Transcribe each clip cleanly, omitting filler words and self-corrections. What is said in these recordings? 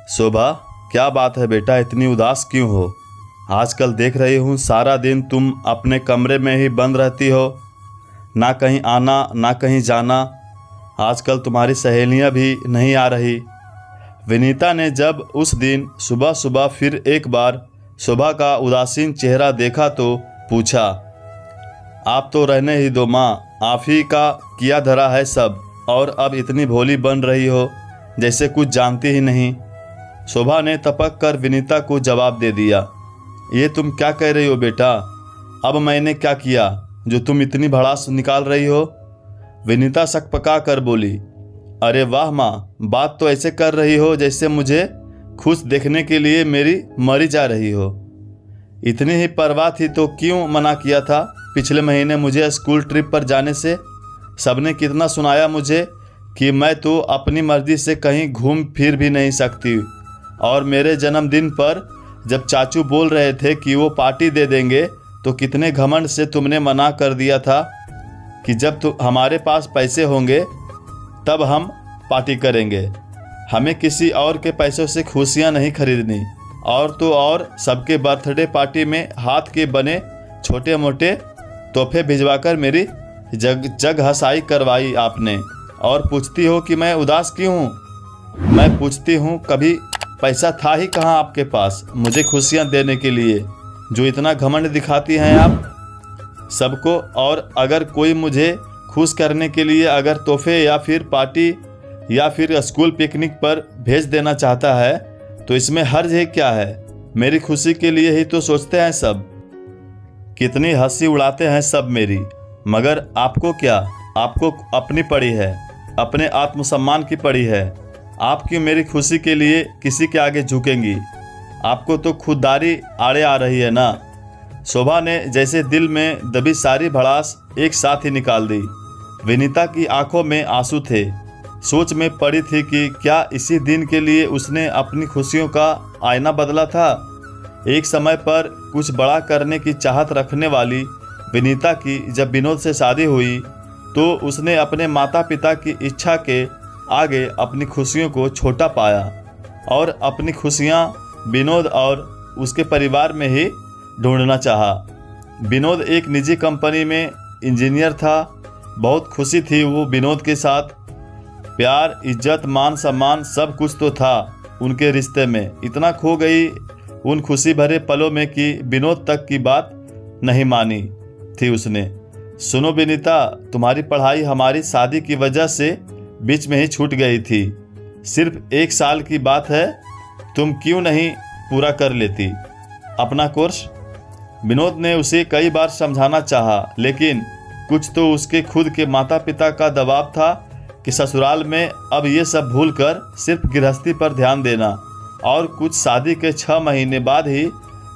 शोभा, क्या बात है बेटा, इतनी उदास क्यों हो? आजकल देख रही हूँ सारा दिन तुम अपने कमरे में ही बंद रहती हो, ना कहीं आना ना कहीं जाना। आजकल तुम्हारी सहेलियाँ भी नहीं आ रही। विनीता ने जब उस दिन सुबह सुबह फिर एक बार शोभा का उदासीन चेहरा देखा तो पूछा, आप तो रहने ही दो माँ, आप ही का किया धरा है सब, और अब इतनी भोली बन रही हो जैसे कुछ जानती ही नहीं। शोभा ने तपक कर विनीता को जवाब दे दिया, ये तुम क्या कह रही हो बेटा? अब मैंने क्या किया जो तुम इतनी भड़ास निकाल रही हो? विनीता सकपका कर बोली, अरे वाह माँ, बात तो ऐसे कर रही हो जैसे मुझे खुश देखने के लिए मेरी मरी जा रही हो। इतनी ही परवाह थी तो क्यों मना किया था पिछले महीने मुझे स्कूल ट्रिप पर जाने से? सबने कितना सुनाया मुझे कि मैं तो अपनी मर्जी से कहीं घूम फिर भी नहीं सकती, और मेरे जन्मदिन पर जब चाचू बोल रहे थे कि वो पार्टी दे देंगे तो कितने घमंड से तुमने मना कर दिया था कि जब तो हमारे पास पैसे होंगे तब हम पार्टी करेंगे। हमें किसी और के पैसों से खुशियाँ नहीं खरीदनी। और तो और सबके बर्थडे पार्टी में हाथ के बने छोटे मोटे तोहफे भिजवाकर मेरी जग हंसाई करवाई आपने, और पूछती हो कि मैं उदास क्यों हूँ। मैं पूछती हूँ, कभी पैसा था ही कहाँ आपके पास मुझे खुशियाँ देने के लिए, जो इतना घमंड दिखाती हैं आप सबको। और अगर कोई मुझे खुश करने के लिए अगर तोहफे या फिर पार्टी या फिर स्कूल पिकनिक पर भेज देना चाहता है तो इसमें हर्ज है क्या है? मेरी खुशी के लिए ही तो सोचते हैं सब। कितनी हंसी उड़ाते हैं सब मेरी, मगर आपको क्या? आपको अपनी पड़ी है, अपने आत्मसम्मान की पड़ी है। आप क्यों मेरी खुशी के लिए किसी के आगे झुकेंगी? आपको तो खुददारी आड़े आ रही है ना। शोभा ने जैसे दिल में दबी सारी भड़ास एक साथ ही निकाल दी। विनीता की आंखों में आंसू थे। सोच में पड़ी थी कि क्या इसी दिन के लिए उसने अपनी खुशियों का आईना बदला था। एक समय पर कुछ बड़ा करने की चाहत रखने वाली विनीता की जब विनोद से शादी हुई तो उसने अपने माता पिता की इच्छा के आगे अपनी खुशियों को छोटा पाया, और अपनी खुशियाँ विनोद और उसके परिवार में ही ढूंढना चाहा। विनोद एक निजी कंपनी में इंजीनियर था। बहुत खुशी थी वो विनोद के साथ। प्यार, इज्जत, मान सम्मान सब कुछ तो था उनके रिश्ते में। इतना खो गई उन खुशी भरे पलों में कि विनोद तक की बात नहीं मानी थी उसने। सुनो विनीता, तुम्हारी पढ़ाई हमारी शादी की वजह से बीच में ही छूट गई थी। सिर्फ 1 साल की बात है, तुम क्यों नहीं पूरा कर लेती अपना कोर्स? विनोद ने उसे कई बार समझाना चाहा, लेकिन कुछ तो उसके खुद के माता पिता का दबाव था कि ससुराल में अब ये सब भूलकर सिर्फ गृहस्थी पर ध्यान देना। और कुछ शादी के 6 महीने बाद ही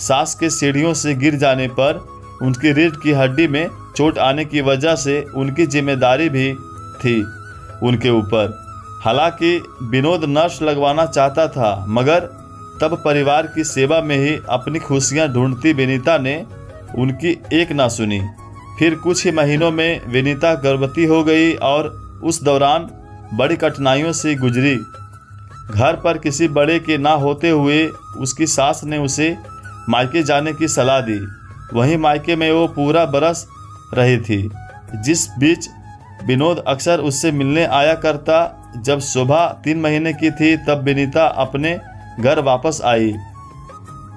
सास के सीढ़ियों से गिर जाने पर उनकी रीढ़ की हड्डी में चोट आने की वजह से उनकी जिम्मेदारी भी थी उनके ऊपर। हालांकि विनोद नर्स लगवाना चाहता था, मगर तब परिवार की सेवा में ही अपनी खुशियां ढूंढती विनीता ने उनकी एक ना सुनी। फिर कुछ ही महीनों में विनीता गर्भवती हो गई और उस दौरान बड़ी कठिनाइयों से गुजरी। घर पर किसी बड़े के ना होते हुए उसकी सास ने उसे मायके जाने की सलाह दी। वहीं मायके में वो पूरा बरस रही थी, जिस बीच विनोद अक्सर उससे मिलने आया करता। जब शोभा 3 महीने की थी तब विनीता अपने घर वापस आई।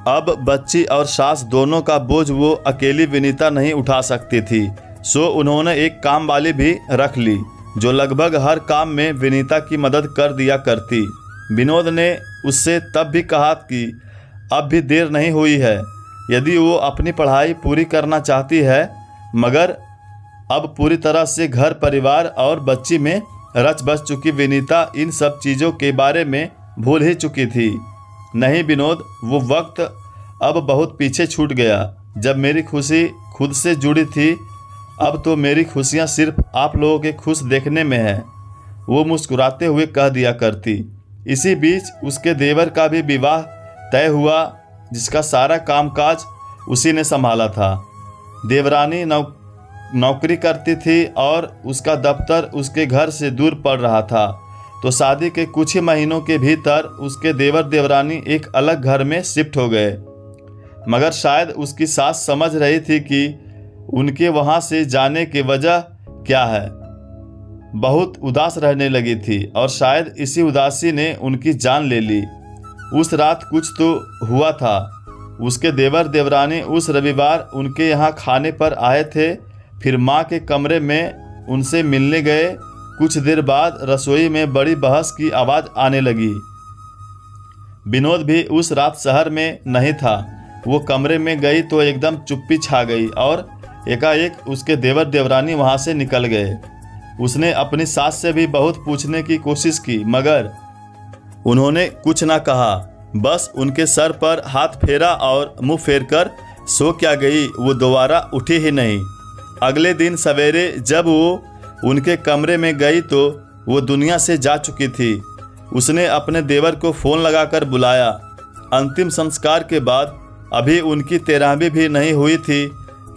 अब बच्ची और सास दोनों का बोझ वो अकेली विनीता नहीं उठा सकती थी, सो उन्होंने एक काम वाली भी रख ली जो लगभग हर काम में विनीता की मदद कर दिया करती। विनोद ने उससे तब भी कहा कि अब भी देर नहीं हुई है, यदि वो अपनी पढ़ाई पूरी करना चाहती है, मगर अब पूरी तरह से घर परिवार और बच्ची में रच बस चुकी विनीता इन सब चीज़ों के बारे में भूल ही चुकी थी। नहीं विनोद, वो वक्त अब बहुत पीछे छूट गया जब मेरी खुशी खुद से जुड़ी थी। अब तो मेरी खुशियाँ सिर्फ आप लोगों के खुश देखने में है, वो मुस्कुराते हुए कह दिया करती। इसी बीच उसके देवर का भी विवाह तय हुआ, जिसका सारा कामकाज उसी ने संभाला था। देवरानी नौकरी करती थी और उसका दफ्तर उसके घर से दूर पड़ रहा था। तो शादी के कुछ ही महीनों के भीतर उसके देवर देवरानी एक अलग घर में शिफ्ट हो गए। मगर शायद उसकी सास समझ रही थी कि उनके वहाँ से जाने की वजह क्या है। बहुत उदास रहने लगी थी और शायद इसी उदासी ने उनकी जान ले ली। उस रात कुछ तो हुआ था। उसके देवर देवरानी उस रविवार उनके यहाँ खाने पर आए थे। फिर माँ के कमरे में उनसे मिलने गए। कुछ देर बाद रसोई में बड़ी बहस की आवाज़ आने लगी। विनोद भी उस रात शहर में नहीं था। वो कमरे में गई तो एकदम चुप्पी छा गई और एकाएक उसके देवर देवरानी वहाँ से निकल गए। उसने अपनी सास से भी बहुत पूछने की कोशिश की, मगर उन्होंने कुछ ना कहा। बस उनके सर पर हाथ फेरा और मुंह फेरकर सो क्या गई। वो दोबारा उठी ही नहीं। अगले दिन सवेरे जब वो उनके कमरे में गई तो वो दुनिया से जा चुकी थी। उसने अपने देवर को फ़ोन लगाकर बुलाया। अंतिम संस्कार के बाद अभी उनकी 13वीं भी नहीं हुई थी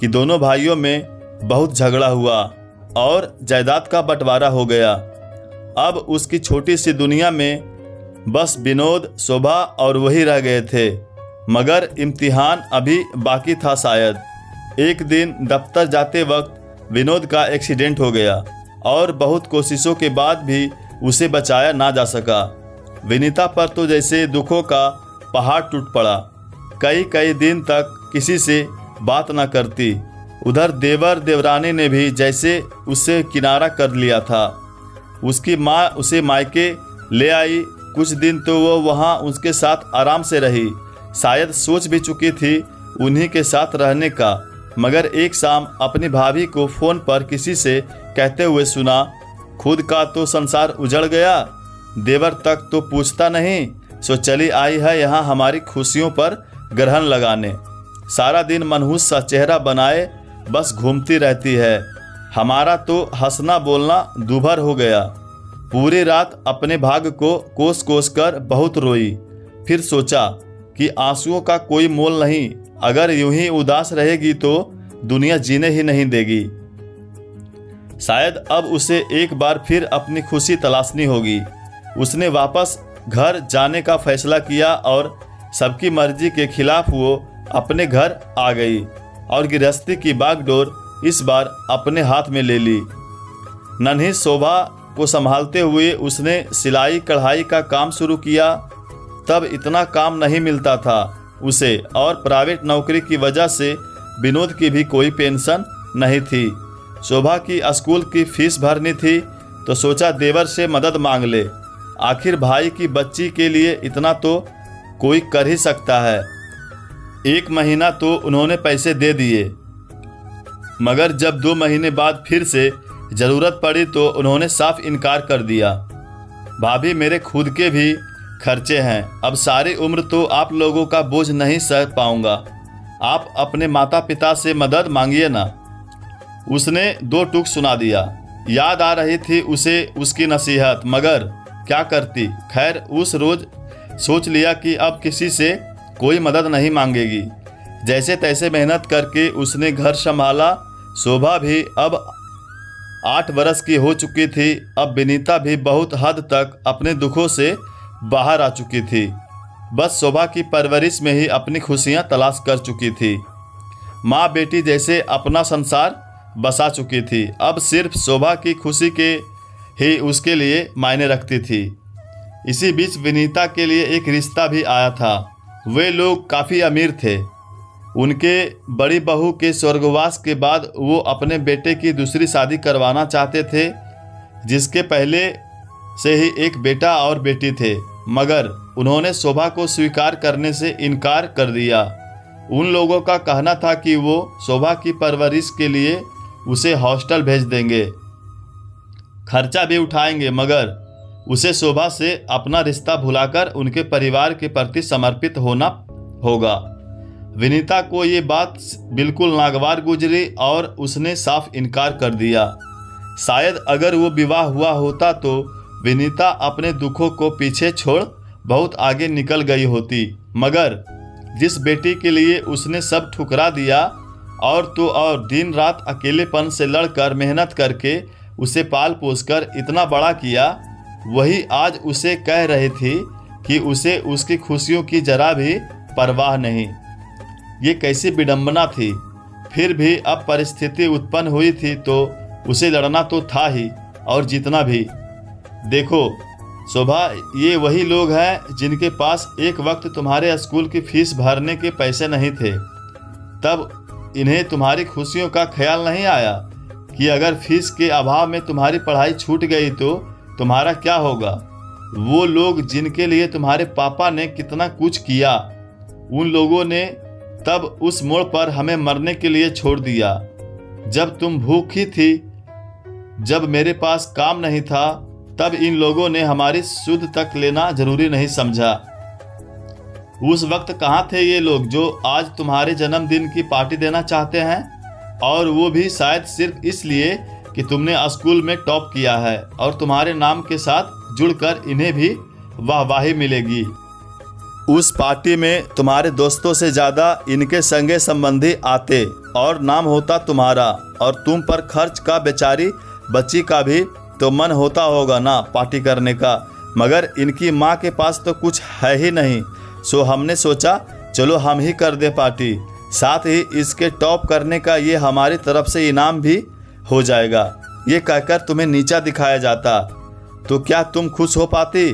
कि दोनों भाइयों में बहुत झगड़ा हुआ और जायदाद का बंटवारा हो गया। अब उसकी छोटी सी दुनिया में बस विनोद, शोभा और वही रह गए थे। मगर इम्तिहान अभी बाकी था शायद। एक दिन दफ्तर जाते वक्त विनोद का एक्सीडेंट हो गया और बहुत कोशिशों के बाद भी उसे बचाया ना जा सका। विनीता पर तो जैसे दुखों का पहाड़ टूट पड़ा। कई दिन तक किसी से बात ना करती। उधर देवर देवरानी ने भी जैसे उससे किनारा कर लिया था। उसकी माँ उसे मायके ले आई। कुछ दिन तो वो वहाँ उसके साथ आराम से रही। शायद सोच भी चुकी थी उन्हीं के साथ रहने का। मगर एक शाम अपनी भाभी को फ़ोन पर किसी से कहते हुए सुना, खुद का तो संसार उजड़ गया, देवर तक तो पूछता नहीं, सो चली आई है यहाँ हमारी खुशियों पर ग्रहण लगाने। सारा दिन मनहूस सा चेहरा बनाए बस घूमती रहती है। हमारा तो हंसना बोलना दूभर हो गया। पूरी रात अपने भाग्य को कोस कोस कर बहुत रोई। फिर सोचा कि आंसुओं का कोई मोल नहीं। अगर यूं ही उदास रहेगी तो दुनिया जीने ही नहीं देगी। शायद अब उसे एक बार फिर अपनी खुशी तलाशनी होगी। उसने वापस घर जाने का फैसला किया और सबकी मर्जी के खिलाफ वो अपने घर आ गई और गृहस्थी की बागडोर इस बार अपने हाथ में ले ली। नन्ही शोभा को संभालते हुए उसने सिलाई कढ़ाई का काम शुरू किया। तब इतना काम नहीं मिलता था उसे और प्राइवेट नौकरी की वजह से विनोद की भी कोई पेंशन नहीं थी। शोभा की स्कूल की फीस भरनी थी तो सोचा देवर से मदद मांग ले। आखिर भाई की बच्ची के लिए इतना तो कोई कर ही सकता है। 1 महीना तो उन्होंने पैसे दे दिए, मगर जब 2 महीने बाद फिर से ज़रूरत पड़ी तो उन्होंने साफ इनकार कर दिया। भाभी मेरे खुद के भी खर्चे हैं। अब सारी उम्र तो आप लोगों का बोझ नहीं सह पाऊंगा। आप अपने माता पिता से मदद मांगिए ना। उसने 2 टूक सुना दिया। याद आ रही थी उसे उसकी नसीहत, मगर क्या करती। खैर उस रोज सोच लिया कि अब किसी से कोई मदद नहीं मांगेगी। जैसे तैसे मेहनत करके उसने घर संभाला। शोभा भी अब 8 वर्ष की हो चुकी थी। अब विनीता भी बहुत हद तक अपने दुखों से बाहर आ चुकी थी। बस शोभा की परवरिश में ही अपनी खुशियां तलाश कर चुकी थी। माँ बेटी जैसे अपना संसार बसा चुकी थी। अब सिर्फ शोभा की खुशी के ही उसके लिए मायने रखती थी। इसी बीच विनीता के लिए एक रिश्ता भी आया था। वे लोग काफ़ी अमीर थे। उनके बड़ी बहू के स्वर्गवास के बाद वो अपने बेटे की दूसरी शादी करवाना चाहते थे, जिसके पहले से ही एक बेटा और बेटी थे। मगर उन्होंने शोभा को स्वीकार करने से इनकार कर दिया। उन लोगों का कहना था कि वो शोभा की परवरिश के लिए उसे हॉस्टल भेज देंगे, खर्चा भी उठाएंगे, मगर उसे शोभा से अपना रिश्ता भुलाकर उनके परिवार के प्रति समर्पित होना होगा। विनीता को ये बात बिल्कुल नागवार गुजरी और उसने साफ इनकार कर दिया। शायद अगर वो विवाह हुआ होता तो विनीता अपने दुखों को पीछे छोड़ बहुत आगे निकल गई होती। मगर जिस बेटी के लिए उसने सब ठुकरा दिया और तो और दिन रात अकेलेपन से लड़कर मेहनत करके उसे पाल पोस कर इतना बड़ा किया, वही आज उसे कह रही थी कि उसे उसकी खुशियों की जरा भी परवाह नहीं। ये कैसी विडंबना थी। फिर भी अब परिस्थिति उत्पन्न हुई थी तो उसे लड़ना तो था ही और जीतना भी। देखो शोभा, ये वही लोग हैं जिनके पास एक वक्त तुम्हारे स्कूल की फीस भरने के पैसे नहीं थे। तब इन्हें तुम्हारी खुशियों का ख्याल नहीं आया कि अगर फीस के अभाव में तुम्हारी पढ़ाई छूट गई तो तुम्हारा क्या होगा। वो लोग जिनके लिए तुम्हारे पापा ने कितना कुछ किया, उन लोगों ने तब उस मोड़ पर हमें मरने के लिए छोड़ दिया। जब तुम भूखी थी, जब मेरे पास काम नहीं था, तब इन लोगों ने हमारी सुध तक लेना जरूरी नहीं समझा। उस वक्त कहाँ थे ये लोग जो आज तुम्हारे जन्मदिन की पार्टी देना चाहते हैं, और वो भी शायद सिर्फ इसलिए कि तुमने स्कूल में टॉप किया है और तुम्हारे नाम के साथ जुड़कर इन्हें भी वाहवाही मिलेगी। उस पार्टी में तुम्हारे दोस्तों से ज़्यादा इनके संगे संबंधी आते और नाम होता तुम्हारा, और तुम पर खर्च का बेचारी बच्ची का भी तो मन होता होगा ना पार्टी करने का। मगर इनकी माँ के पास तो कुछ है ही नहीं, सो हमने सोचा चलो हम ही कर दे पार्टी, साथ ही इसके टॉप करने का ये हमारी तरफ से इनाम भी हो जाएगा। ये कहकर तुम्हें नीचा दिखाया जाता तो क्या तुम खुश हो पाती?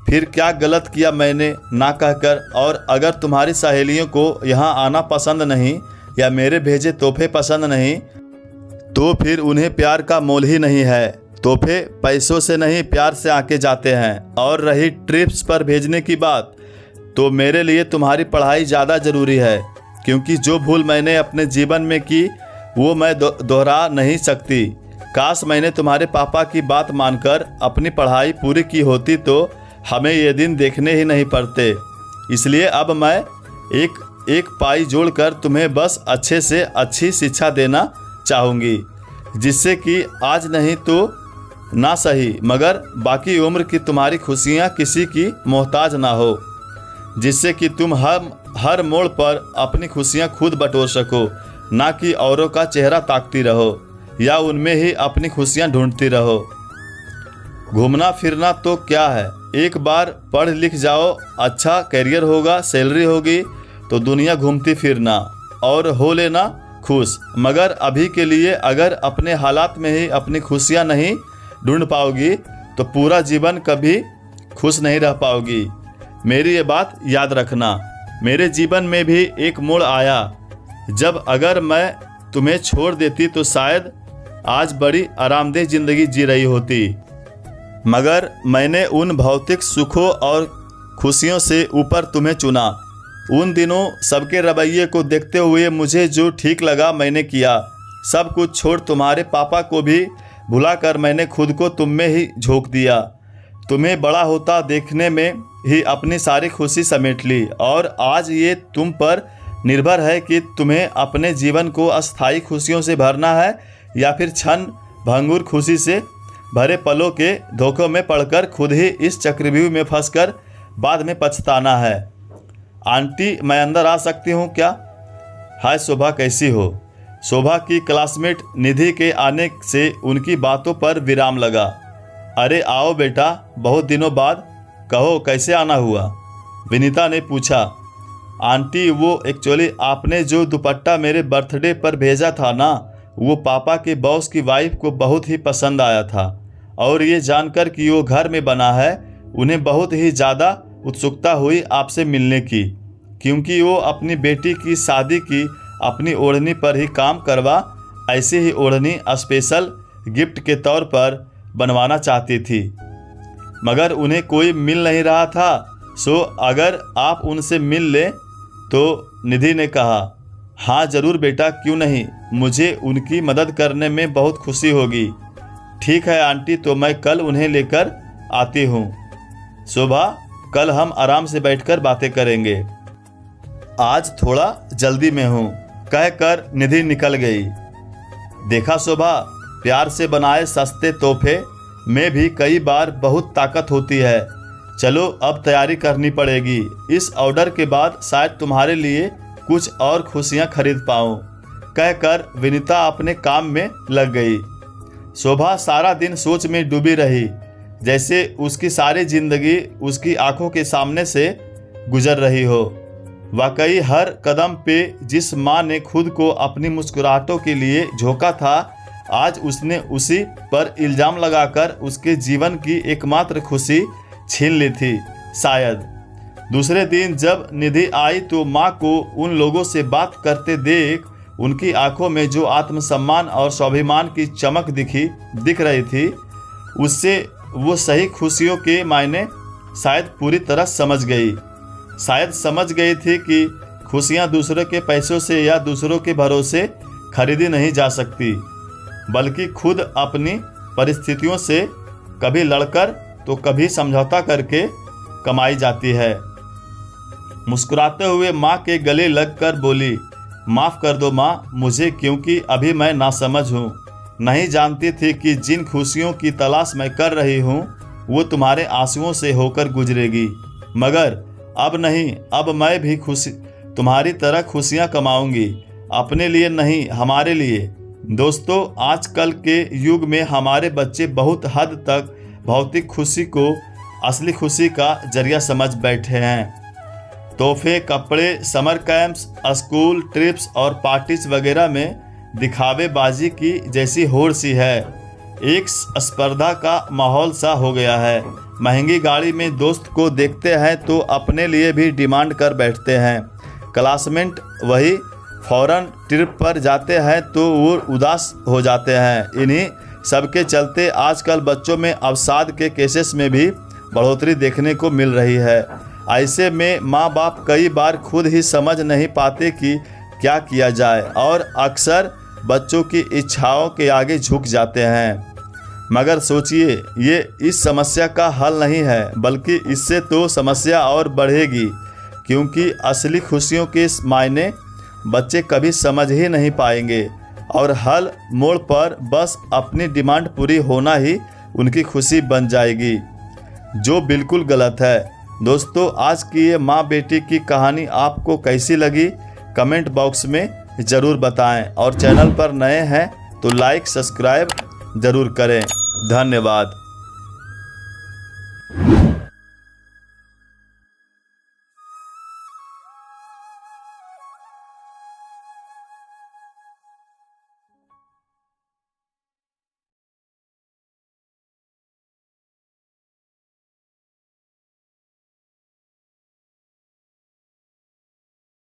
फिर क्या गलत किया मैंने ना कहकर? और अगर तुम्हारी सहेलियों को यहाँ आना पसंद नहीं या मेरे भेजे तोहफे पसंद नहीं तो फिर उन्हें प्यार का मोल ही नहीं है। तोहफे पैसों से नहीं प्यार से आके जाते हैं। और रही ट्रिप्स पर भेजने की बात, तो मेरे लिए तुम्हारी पढ़ाई ज़्यादा ज़रूरी है, क्योंकि जो भूल मैंने अपने जीवन में की वो मैं दोहरा नहीं सकती। काश मैंने तुम्हारे पापा की बात मानकर अपनी पढ़ाई पूरी की होती तो हमें ये दिन देखने ही नहीं पड़ते। इसलिए अब मैं एक पाई जोड़कर तुम्हें बस अच्छे से अच्छी शिक्षा देना चाहूँगी, जिससे कि आज नहीं तो ना सही मगर बाकी उम्र की तुम्हारी खुशियाँ किसी की मोहताज ना हो, जिससे कि तुम हर मोड़ पर अपनी खुशियाँ खुद बटोर सको, ना कि औरों का चेहरा ताकती रहो या उनमें ही अपनी खुशियाँ ढूंढती रहो। घूमना फिरना तो क्या है, एक बार पढ़ लिख जाओ, अच्छा करियर होगा, सैलरी होगी तो दुनिया घूमती फिरना और हो लेना खुश। मगर अभी के लिए अगर अपने हालात में ही अपनी खुशियाँ नहीं ढूंढ पाओगी तो पूरा जीवन कभी खुश नहीं रह पाओगी। मेरी ये बात याद रखना। मेरे जीवन में भी एक मोड़ आया जब अगर मैं तुम्हें छोड़ देती तो शायद आज बड़ी आरामदेह जिंदगी जी रही होती, मगर मैंने उन भौतिक सुखों और खुशियों से ऊपर तुम्हें चुना। उन दिनों सबके रवैये को देखते हुए मुझे जो ठीक लगा मैंने किया। सब कुछ छोड़ तुम्हारे पापा को भी भुलाकर मैंने खुद को तुम में ही झोंक दिया। तुम्हें बड़ा होता देखने में ही अपनी सारी खुशी समेट ली, और आज ये तुम पर निर्भर है कि तुम्हें अपने जीवन को अस्थायी खुशियों से भरना है या फिर क्षण भंगुर खुशी से भरे पलों के धोखों में पड़कर खुद ही इस चक्रव्यूह में फंसकर बाद में पछताना है। आंटी, मैं अंदर आ सकती हूँ क्या? हाय शोभा, कैसी हो? शोभा की क्लासमेट निधि के आने से उनकी बातों पर विराम लगा। अरे आओ बेटा, बहुत दिनों बाद, कहो कैसे आना हुआ? विनीता ने पूछा। आंटी, वो एक्चुअली आपने जो दुपट्टा मेरे बर्थडे पर भेजा था ना, वो पापा के बॉस की वाइफ को बहुत ही पसंद आया था, और ये जानकर कि वो घर में बना है उन्हें बहुत ही ज़्यादा उत्सुकता हुई आपसे मिलने की, क्योंकि वो अपनी बेटी की शादी की अपनी ओढ़नी पर ही काम करवा ऐसी ही ओढ़नी स्पेशल गिफ्ट के तौर पर बनवाना चाहती थी, मगर उन्हें कोई मिल नहीं रहा था। सो अगर आप उनसे मिल लें तो निधि ने कहा। हाँ ज़रूर बेटा, क्यों नहीं, मुझे उनकी मदद करने में बहुत खुशी होगी। ठीक है आंटी, तो मैं कल उन्हें लेकर आती हूँ। शोभा, कल हम आराम से बैठकर बातें करेंगे, आज थोड़ा जल्दी में हूँ, कहकर निधि निकल गई। देखा शोभा, प्यार से बनाए सस्ते तोहफे में भी कई बार बहुत ताकत होती है। चलो अब तैयारी करनी पड़ेगी, इस ऑर्डर के बाद शायद तुम्हारे लिए कुछ और खुशियाँ खरीद पाऊँ, कहकर विनीता अपने काम में लग गई। शोभा सारा दिन सोच में डूबी रही। जैसे उसकी सारी जिंदगी उसकी आंखों के सामने से गुजर रही हो। वाकई हर कदम पे जिस माँ ने खुद को अपनी मुस्कुराहटों के लिए झोंका था, आज उसने उसी पर इल्ज़ाम लगाकर उसके जीवन की एकमात्र खुशी छीन ली थी। शायद दूसरे दिन जब निधि आई तो माँ को उन लोगों से बात करते देख उनकी आंखों में जो आत्मसम्मान और स्वाभिमान की चमक दिख रही थी, उससे वो सही खुशियों के मायने शायद पूरी तरह समझ गई। शायद समझ गई थी कि खुशियाँ दूसरों के पैसों से या दूसरों के भरोसे खरीदी नहीं जा सकती, बल्कि खुद अपनी परिस्थितियों से कभी लड़कर तो कभी समझौता करके कमाई जाती है। मुस्कुराते हुए माँ के गले लगकर बोली, माफ़ कर दो माँ मुझे, क्योंकि अभी मैं नासमझ हूँ। नहीं जानती थी कि जिन खुशियों की तलाश मैं कर रही हूँ वो तुम्हारे आंसुओं से होकर गुजरेगी। मगर अब नहीं, अब मैं भी खुशी तुम्हारी तरह खुशियाँ कमाऊँगी, अपने लिए नहीं हमारे लिए। दोस्तों, आजकल के युग में हमारे बच्चे बहुत हद तक भौतिक खुशी को असली खुशी का जरिया समझ बैठे हैं। तोहफे, कपड़े, समर कैंप्स, स्कूल ट्रिप्स और पार्टीज वगैरह में दिखावेबाजी की जैसी होड़ सी है। एक स्पर्धा का माहौल सा हो गया है। महंगी गाड़ी में दोस्त को देखते हैं तो अपने लिए भी डिमांड कर बैठते हैं। क्लासमेट वही फॉरेन ट्रिप पर जाते हैं तो वो उदास हो जाते हैं। इन्हीं सबके चलते आजकल बच्चों में अवसाद के केसेस में भी बढ़ोतरी देखने को मिल रही है। ऐसे में माँ बाप कई बार खुद ही समझ नहीं पाते कि क्या किया जाए और अक्सर बच्चों की इच्छाओं के आगे झुक जाते हैं। मगर सोचिए, ये इस समस्या का हल नहीं है, बल्कि इससे तो समस्या और बढ़ेगी, क्योंकि असली खुशियों के मायने बच्चे कभी समझ ही नहीं पाएंगे और हर मोड़ पर बस अपनी डिमांड पूरी होना ही उनकी खुशी बन जाएगी, जो बिल्कुल गलत है। दोस्तों, आज की ये माँ बेटी की कहानी आपको कैसी लगी कमेंट बॉक्स में ज़रूर बताएं और चैनल पर नए हैं तो लाइक सब्सक्राइब ज़रूर करें। धन्यवाद।